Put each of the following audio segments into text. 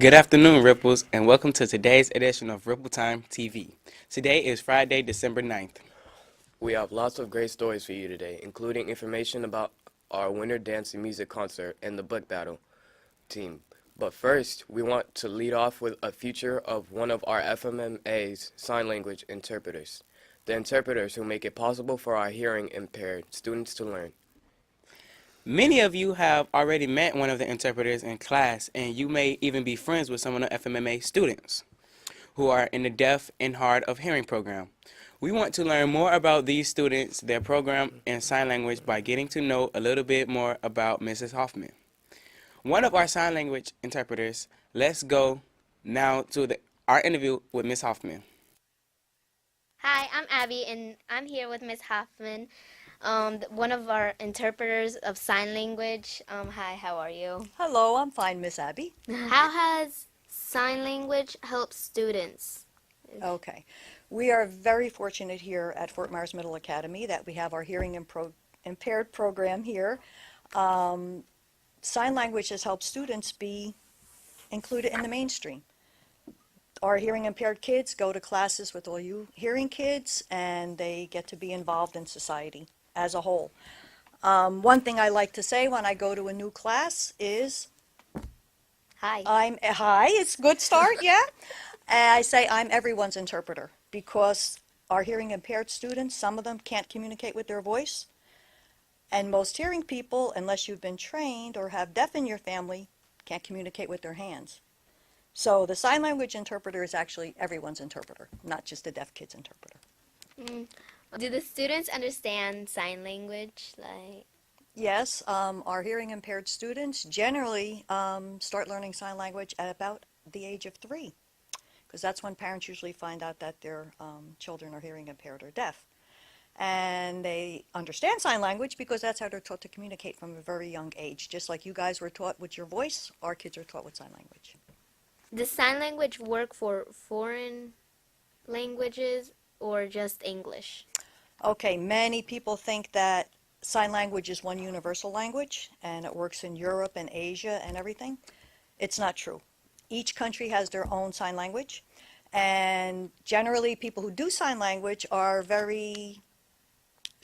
Good afternoon, Ripples, and welcome to today's edition of Rippletime-TV. Today is Friday, December 9th. We have lots of great stories for you today, including information about our Winter Dance and Music concert and the book battle team. But first, we want to lead off with a feature of one of our FMMA's sign language interpreters, the interpreters who make it possible for our hearing impaired students to learn. Many of you have already met one of the interpreters in class, and you may even be friends with some of the FMMA students who are in the Deaf and Hard of Hearing program. We want to learn more about these students, their program, and sign language by getting to know a little bit more about Mrs. Hoffman, one of our sign language interpreters. Let's go now to our interview with Miss Hoffman. Hi, I'm Abby, and I'm here with Miss Hoffman, one of our interpreters of sign language. Hi, how are you? Hello, I'm fine, Miss Abby. How has sign language helped students? Okay. We are very fortunate here at Fort Myers Middle Academy that we have our hearing impaired program here. Sign language has helped students be included in the mainstream. Our hearing impaired kids go to classes with all you hearing kids, and they get to be involved in society as a whole. One thing I like to say when I go to a new class is, Hi. Hi, it's a good start, yeah. And I say I'm everyone's interpreter because our hearing impaired students, some of them can't communicate with their voice. And most hearing people, unless you've been trained or have deaf in your family, can't communicate with their hands. So the sign language interpreter is actually everyone's interpreter, not just a deaf kid's interpreter. Do the students understand sign language? Yes, our hearing impaired students generally start learning sign language at about the age of 3, because that's when parents usually find out that their children are hearing impaired or deaf. And they understand sign language because that's how they're taught to communicate from a very young age. Just like you guys were taught with your voice, our kids are taught with sign language. Does sign language work for foreign languages or just English? Okay, many people think that sign language is one universal language and it works in Europe and Asia and everything. It's not true. Each country has their own sign language, and generally people who do sign language are very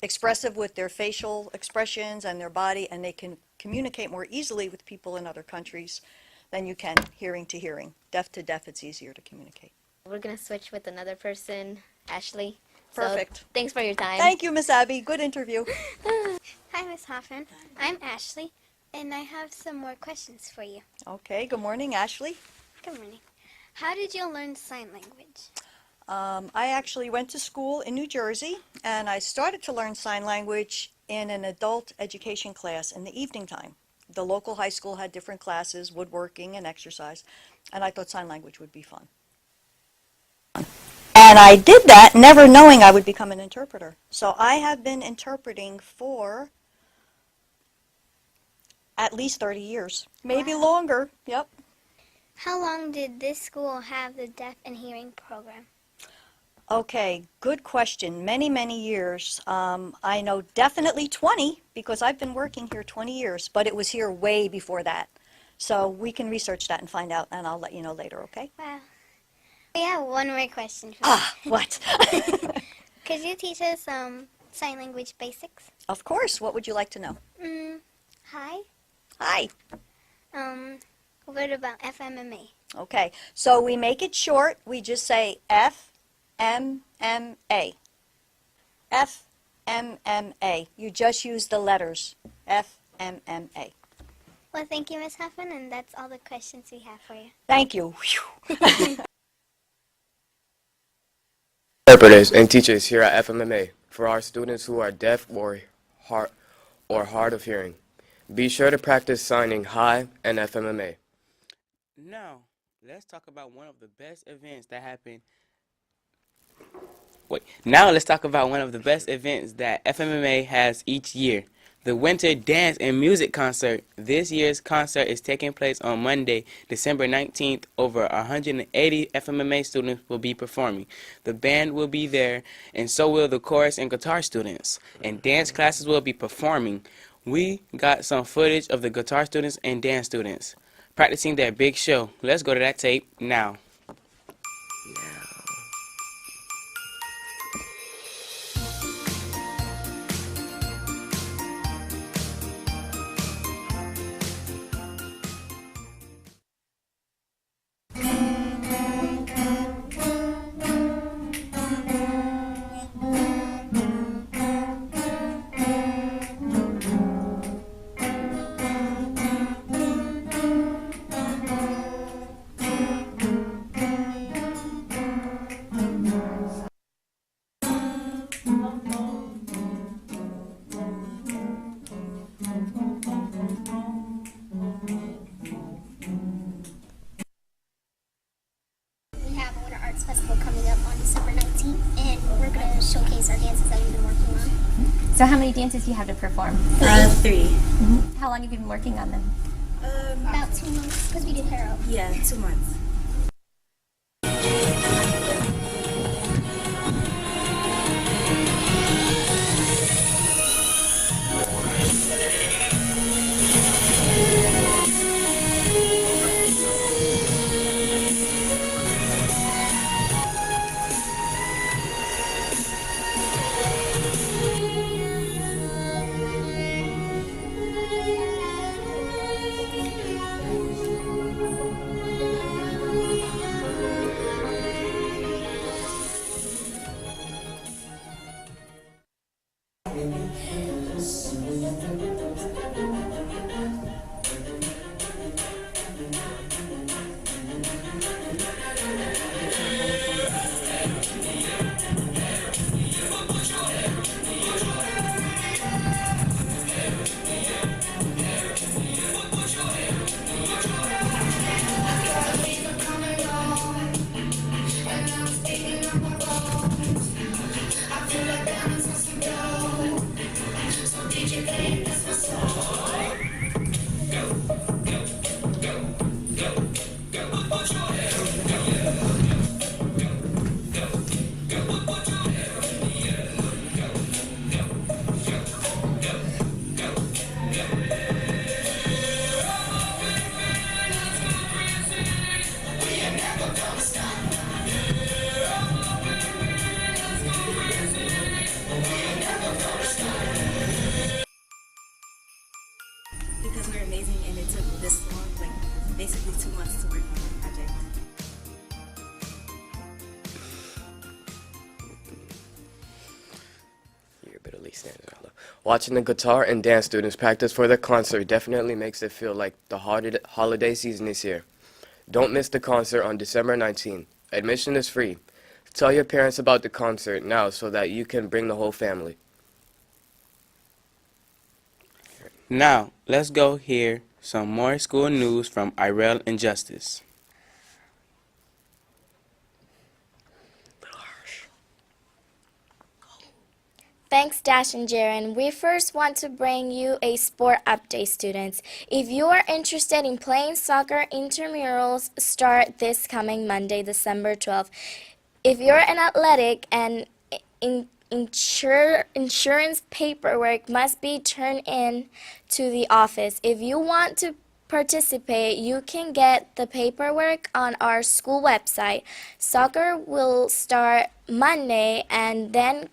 expressive with their facial expressions and their body, and they can communicate more easily with people in other countries than you can hearing to hearing. Deaf to deaf, it's easier to communicate. We're going to switch with another person, Ashley. Perfect. So, thanks for your time. Thank you, Miss Abby. Good interview. Hi, Miss Hoffman. I'm Ashley, and I have some more questions for you. Okay, good morning, Ashley. Good morning. How did you learn sign language? I actually went to school in New Jersey, and I started to learn sign language in an adult education class in the evening time. The local high school had different classes, woodworking and exercise, and I thought sign language would be fun. And I did that never knowing I would become an interpreter. So I have been interpreting for at least 30 years, maybe longer. Yep. How long did this school have the deaf and hearing program? Okay, good question. Many, many years. I know definitely 20 because I've been working here 20 years, but it was here way before that. So we can research that and find out, and I'll let you know later, okay? Wow. We have one more question for you. What? Could you teach us sign language basics? Of course. What would you like to know? Hi. Hi. What about FMMA? Okay, so we make it short. We just say FMMA. FMMA. You just use the letters. FMMA. Well, thank you, Miss Hoffman, and that's all the questions we have for you. Thank you. Interpreters and teachers here at FMMA for our students who are deaf or hard of hearing. Be sure to practice signing hi and FMMA. Now, let's talk about one of the best events that happen. Now let's talk about one of the best events that FMMA has each year, the Winter Dance and Music Concert. This year's concert is taking place on Monday, December 19th. Over 180 FMMA students will be performing. The band will be there, and so will the chorus and guitar students. And dance classes will be performing. We got some footage of the guitar students and dance students practicing their big show. Let's go to that tape now. We have a Winter Arts Festival coming up on December 19th, and we're going to showcase our dances that we've been working on. So how many dances do you have to perform? Three. How long have you been working on them? About 2 months, because we did Harrow. Yeah, 2 months. Because we're amazing and it took this long, like basically 2 months to work on the project. You're a bit of Lee Watching the guitar and dance students practice for their concert definitely makes it feel like the holiday season is here. Don't miss the concert on December 19th. Admission is free. Tell your parents about the concert now so that you can bring the whole family. Now, let's go hear some more school news from Irel and Justice. Thanks, Dash and Jaren. We first want to bring you a sport update, students. If you are interested in playing soccer, intramurals start this coming Monday, December 12th. If you're an athletic and insurance paperwork must be turned in to the office. If you want to participate, you can get the paperwork on our school website. Soccer will start Monday and then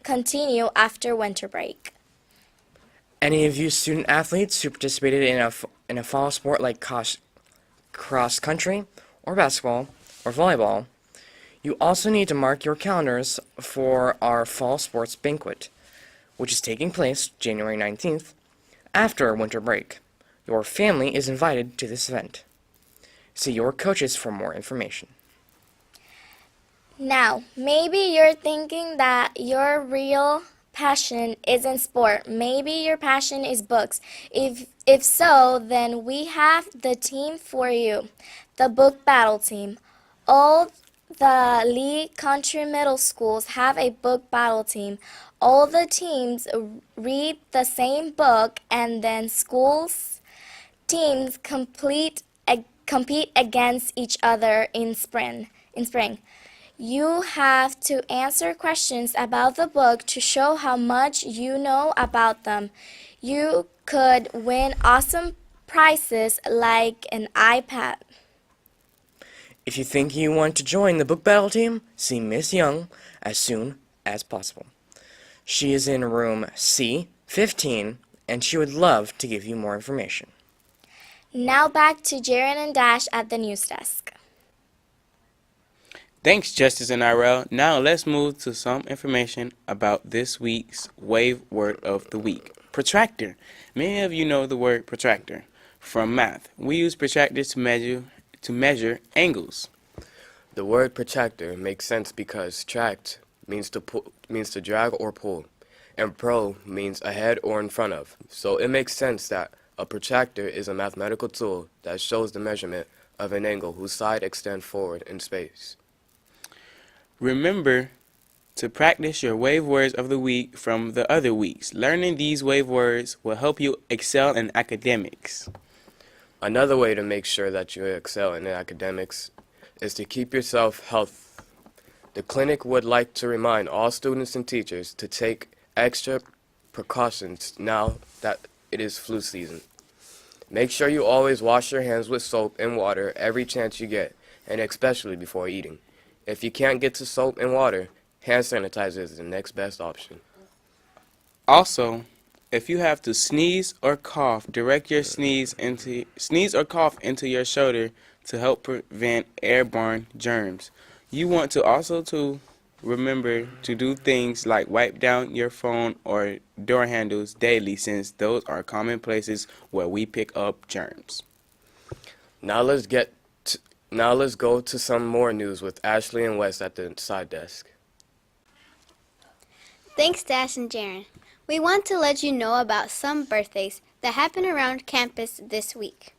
continue after winter break. Any of you student athletes who participated in a fall sport like cross country or basketball or volleyball, you also need to mark your calendars for our fall sports banquet, which is taking place January 19th after winter break. Your family is invited to this event. See your coaches for more information. Now, maybe you're thinking that your real passion isn't sport. Maybe your passion is books. If so, then we have the team for you, the book battle team. All the Lee Country Middle Schools have a book battle team. All the teams read the same book, and then schools teams compete against each other in spring. You have to answer questions about the book to show how much you know about them. You could win awesome prizes like an iPad. If you think you want to join the book battle team, see Miss Young as soon as possible. She is in room C15, and she would love to give you more information. Now back to Jaren and Dash at the news desk. Thanks, Justice and Irel. Now let's move to some information about this week's wave word of the week. Protractor. Many of you know the word protractor from math. We use protractors to measure angles. The word protractor makes sense because tract means to drag or pull, and pro means ahead or in front of. So it makes sense that a protractor is a mathematical tool that shows the measurement of an angle whose side extend forward in space. Remember to practice your wave words of the week from the other weeks. Learning these wave words will help you excel in academics. Another way to make sure that you excel in academics is to keep yourself healthy. The clinic would like to remind all students and teachers to take extra precautions now that it is flu season. Make sure you always wash your hands with soap and water every chance you get, and especially before eating. If you can't get to soap and water, hand sanitizer is the next best option. Also, if you have to sneeze or cough, direct your sneeze or cough into your shoulder to help prevent airborne germs. You want to also remember to do things like wipe down your phone or door handles daily, since those are common places where we pick up germs. Now let's go to some more news with Ashley and Wes at the side desk. Thanks, Dash and Jaren. We want to let you know about some birthdays that happen around campus this week.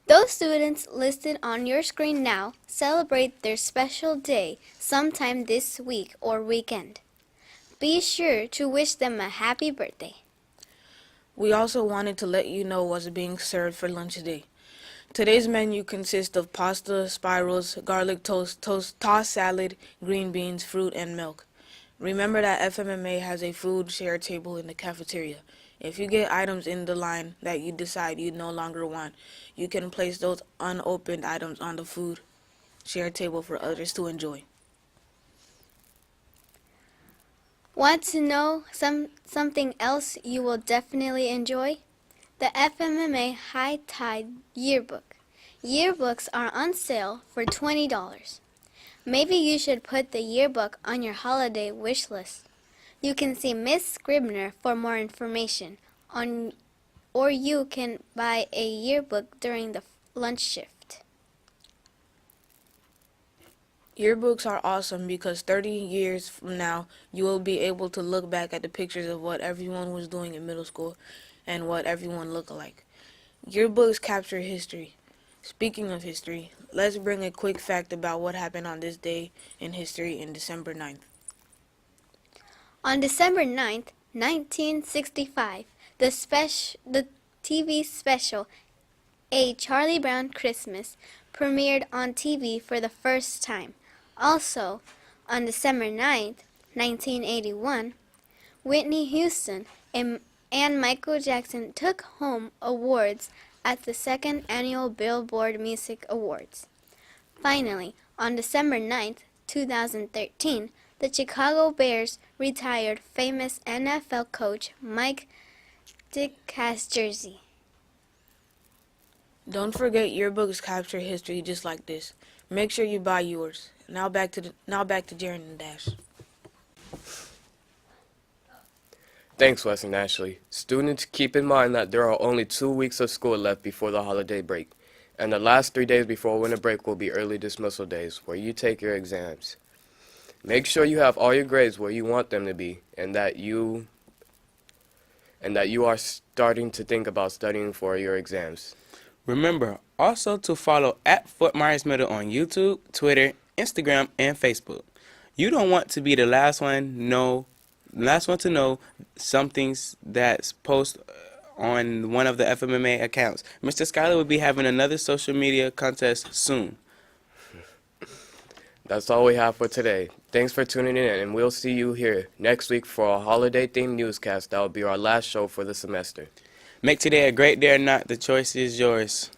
Those students listed on your screen now celebrate their special day sometime this week or weekend. Be sure to wish them a happy birthday. We also wanted to let you know what's being served for lunch today. Today's menu consists of pasta, spirals, garlic toast, tossed salad, green beans, fruit, and milk. Remember that FMMA has a food share table in the cafeteria. If you get items in the line that you decide you no longer want, you can place those unopened items on the food share table for others to enjoy. Want to know something else you will definitely enjoy? The FMMA High Tide Yearbook. Yearbooks are on sale for $20. Maybe you should put the yearbook on your holiday wish list. You can see Miss Scribner for more information or you can buy a yearbook during the lunch shift. Yearbooks are awesome because 30 years from now, you will be able to look back at the pictures of what everyone was doing in middle school and what everyone looked like. Yearbooks capture history. Speaking of history, let's bring a quick fact about what happened on this day in history in December 9th. On December 9th, 1965, the TV special A Charlie Brown Christmas premiered on TV for the first time. Also, on December 9th, 1981, Whitney Houston and Michael Jackson took home awards at the second annual Billboard Music Awards. Finally, on December 9th, 2013, the Chicago Bears retired famous NFL coach Mike Dick's jersey. Don't forget yearbooks capture history just like this. Make sure you buy yours. Now back to Jaren and Dash. Thanks, Wes and Ashley. Students, keep in mind that there are only 2 weeks of school left before the holiday break, and the last 3 days before winter break will be early dismissal days, where you take your exams. Make sure you have all your grades where you want them to be, and that you are starting to think about studying for your exams. Remember also to follow at Fort Myers Middle on YouTube, Twitter, Instagram, and Facebook. You don't want to be the last one to know something's that's posted on one of the FMMA accounts. Mr. Schuyler will be having another social media contest soon. That's all we have for today. Thanks for tuning in, and we'll see you here next week for a holiday-themed newscast that will be our last show for the semester. Make today a great day or not. The choice is yours.